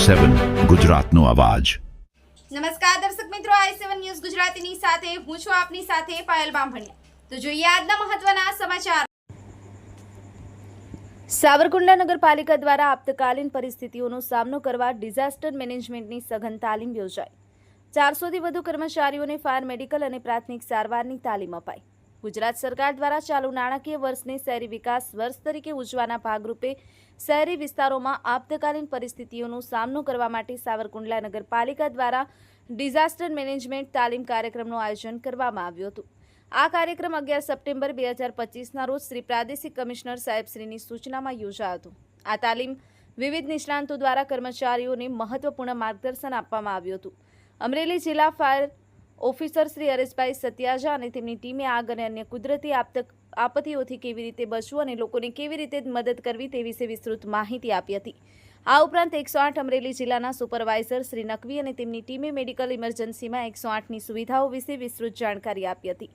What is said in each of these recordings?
i7 ગુજરાતનો અવાજ। નમસ્કાર દર્શક મિત્રો, i7 ન્યૂઝ ગુજરાતીની સાથે હું છું આપની સાથે પાયલ બામભણિયા। તો જોઈએ આજના મહત્વના સમાચાર। સાવરકુંડલા નગરપાલિકા દ્વારા આપતકાલીન પરિસ્થિતિઓનો સામનો કરવા ડિઝાસ્ટર મેનેજમેન્ટની સઘન તાલીમ યોજાઈ। 400થી વધુ કર્મચારીઓને ફાયર મેડિકલ અને પ્રાથમિક સારવારની તાલીમ અપાઈ। ગુજરાત સરકાર દ્વારા ચાલુ નાણાકીય વર્ષને શહેરી વિકાસ વર્ષ તરીકે ઉજવવાના ભાગરૂપે શહેરી વિસ્તારોમાં આપતકાલીન પરિસ્થિતિઓનો સામનો કરવા માટે સાવરકુંડલા નગરપાલિકા દ્વારા ડિઝાસ્ટર મેનેજમેન્ટ તાલીમ કાર્યક્રમનું આયોજન કરવામાં આવ્યું હતું। આ કાર્યક્રમ 11 સપ્ટેમ્બર 2025ના રોજ શ્રી પ્રાદેશિક કમિશનર સાહેબશ્રીની સૂચનામાં યોજાયો હતો। આ તાલીમ વિવિધ નિષ્ણાંતો દ્વારા કર્મચારીઓને મહત્વપૂર્ણ માર્ગદર્શન આપવામાં આવ્યું હતું। અમરેલી જિલ્લા ફાયર ઓફિસર શ્રી હરેશભાઈ સત્યાજા અને તેમની ટીમે આગ અને અન્ય કુદરતી આપત્તિઓથી કેવી રીતે બચવું અને લોકોને કેવી રીતે મદદ કરવી તે વિશે વિસ્તૃત માહિતી આપી હતી। આ ઉપરાંત 108 અમરેલી જિલ્લાના સુપરવાઇઝર શ્રી નકવી અને તેમની ટીમે મેડિકલ ઇમરજન્સીમાં 108ની સુવિધાઓ વિશે વિસ્તૃત જાણકારી આપી હતી।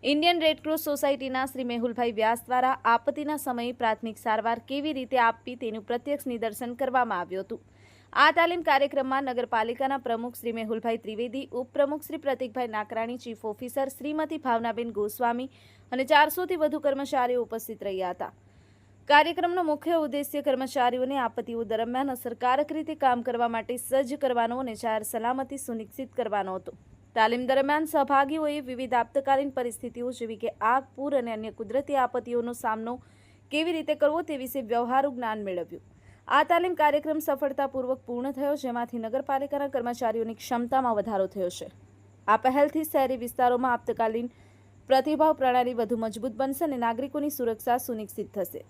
ઇન્ડિયન રેડક્રોસ સોસાયટીના શ્રી મેહુલભાઈ વ્યાસ દ્વારા આપત્તિના સમયે પ્રાથમિક સારવાર કેવી રીતે આપવી તેનું પ્રત્યક્ષ નિદર્શન કરવામાં આવ્યું હતું। આ તાલીમ કાર્યક્રમમાં નગરપાલિકાના પ્રમુખ શ્રી મેહુલભાઈ ત્રિવેદી, ઉપપ્રમુખ શ્રી પ્રતિકભાઈ નાકરાણી, ચીફ ઓફિસર શ્રીમતી ભાવનાબેન ગોસ્વામી અને 400થી વધુ કર્મચારીઓ ઉપસ્થિત રહ્યા હતા। કાર્યક્રમનો મુખ્ય ઉદ્દેશ્ય કર્મચારીઓને આપત્તિઓ દરમિયાન અસરકારક રીતે કામ કરવા માટે સજ્જ કરવાનો અને જાહેર સલામતી સુનિશ્ચિત કરવાનો હતો। તાલીમ દરમિયાન સહભાગીઓએ વિવિધ આપતકાલીન પરિસ્થિતિઓ જેવી કે આગ, પૂર અને અન્ય કુદરતી આપત્તિઓનો સામનો કેવી રીતે કરવો તે વિશે વ્યવહારુ જ્ઞાન મેળવ્યું। આ તાલીમ કાર્યક્રમ સફળતાપૂર્વક પૂર્ણ થયો, જેમાંથી નગરપાલિકાના કર્મચારીઓની ક્ષમતામાં વધારો થયો છે। આ પહેલથી શહેરી વિસ્તારોમાં આપતકાલીન પ્રતિભાવ પ્રણાલી વધુ મજબૂત બનશે અને નાગરિકોની સુરક્ષા સુનિશ્ચિત થશે।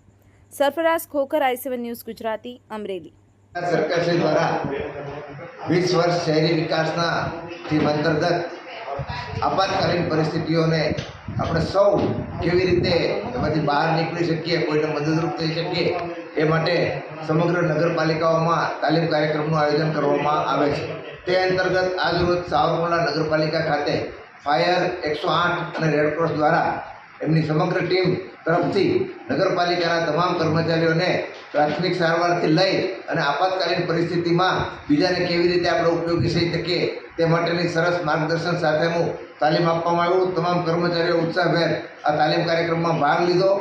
Sarfaraz Khokhar, i7 news Gujarati, Amreli. સરકારશ્રી દ્વારા 20 વર્ષ શહેરી વિકાસના થીમ અંતર્ગત આપાતકાલીન પરિસ્થિતિઓને આપણે સૌ કેવી રીતે એમાંથી બહાર નીકળી શકીએ, કોઈને મદદરૂપ થઈ શકીએ એ માટે સમગ્ર નગરપાલિકાઓમાં તાલીમ કાર્યક્રમનું આયોજન કરવામાં આવે છે। તે અંતર્ગત આજરોજ સાવરકુંડલા નગરપાલિકા ખાતે ફાયર 108 અને રેડક્રોસ દ્વારા એમની સમગ્ર ટીમ તરફથી નગરપાલિકાના તમામ કર્મચારીઓને પ્રાથમિક સારવારથી લઈ અને આપાતકાલીન પરિસ્થિતિમાં બીજાને કેવી રીતે આપણે ઉપયોગી થઈ શકીએ તે માટેની સરસ માર્ગદર્શન સાથેનું તાલીમ આપવામાં આવ્યું। તમામ કર્મચારીઓ ઉત્સાહભેર આ તાલીમ કાર્યક્રમમાં ભાગ લીધો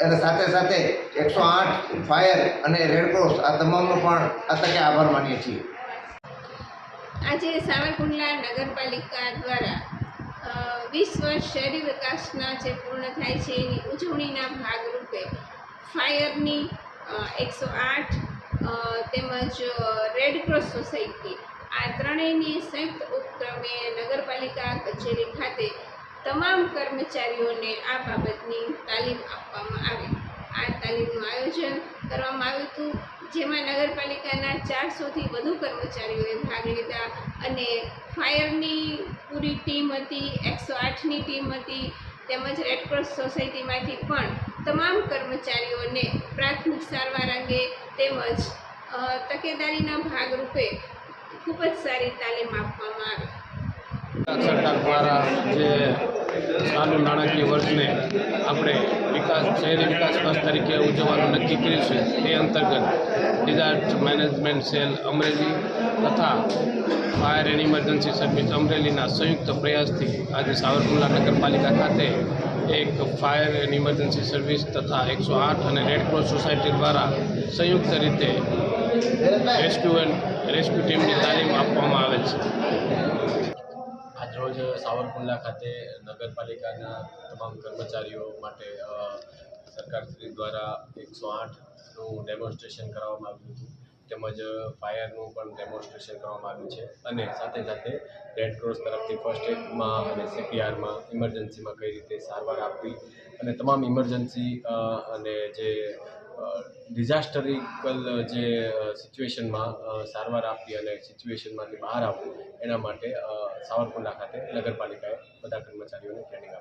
અને સાથે સાથે 108 ફાયર અને રેડક્રોસ આ તમામનો પણ આ તકે આભાર માનીએ છીએ। આજે સાવરકુંડલા નગરપાલિકા દ્વારા 20 વર્ષ શહેરી વિકાસના જે પૂર્ણ થાય છે એની ઉજવણીના ભાગરૂપે ફાયરની 108 તેમજ રેડક્રોસ સોસાયટી આ ત્રણેયની સંયુક્ત ઉપક્રમે નગરપાલિકા કચેરી ખાતે તમામ કર્મચારીઓને આ બાબતની તાલીમ આપવામાં આવી। આ તાલીમનું આયોજન કરવામાં આવ્યું હતું, જેમાં નગરપાલિકાના 400થી વધુ કર્મચારીઓએ ભાગ લીધા અને ફાયરની પૂરી ટીમ હતી, 108ની ટીમ હતી, તેમજ રેડક્રોસ સોસાયટીમાંથી પણ તમામ કર્મચારીઓને પ્રાથમિક સારવાર અંગે તેમજ તકેદારીના ભાગરૂપે ખૂબ જ સારી તાલીમ આપવામાં આવી। સરકાર દ્વારા જે ચાલુ નાણાકીય વર્ષને આપણે શહેરી વિકાસ વર્ષ તરીકે ઉજવવાનું નક્કી કર્યું છે, તે અંતર્ગત ડિઝાસ્ટર મેનેજમેન્ટ સેલ અમરેલી તથા ફાયર એન્ડ ઇમરજન્સી સર્વિસ અમરેલીના સંયુક્ત પ્રયાસથી આજે સાવરકુંડલા નગરપાલિકા ખાતે એક ફાયર એન્ડ ઇમરજન્સી સર્વિસ તથા 108 અને રેડક્રોસ સોસાયટી દ્વારા સંયુક્ત રીતે રેસ્ક્યુ ટીમની તાલીમ આપવામાં આવે છે। આજરોજ સાવરકુંડલા ખાતે નગરપાલિકાના તમામ કર્મચારીઓ માટે સરકારશ્રી દ્વારા 108નું ડેમોન્સ્ટ્રેશન કરવામાં આવ્યું હતું, તેમજ ફાયરનું પણ ડેમોન્સ્ટ્રેશન કરવામાં આવ્યું છે અને સાથે સાથે રેડક્રોસ તરફથી ફર્સ્ટ એડમાં અને CPRમાં ઇમરજન્સીમાં કઈ રીતે સારવાર આપવી અને તમામ ઇમરજન્સી અને જે ડિઝાસ્ટરિકલ જે સિચ્યુએશનમાં સારવાર આપવી અને સિચ્યુએશનમાંથી બહાર આવવું એના માટે સાવરકુંડલા ખાતે નગરપાલિકાએ બધા કર્મચારીઓને ટ્રેનિંગ આપી।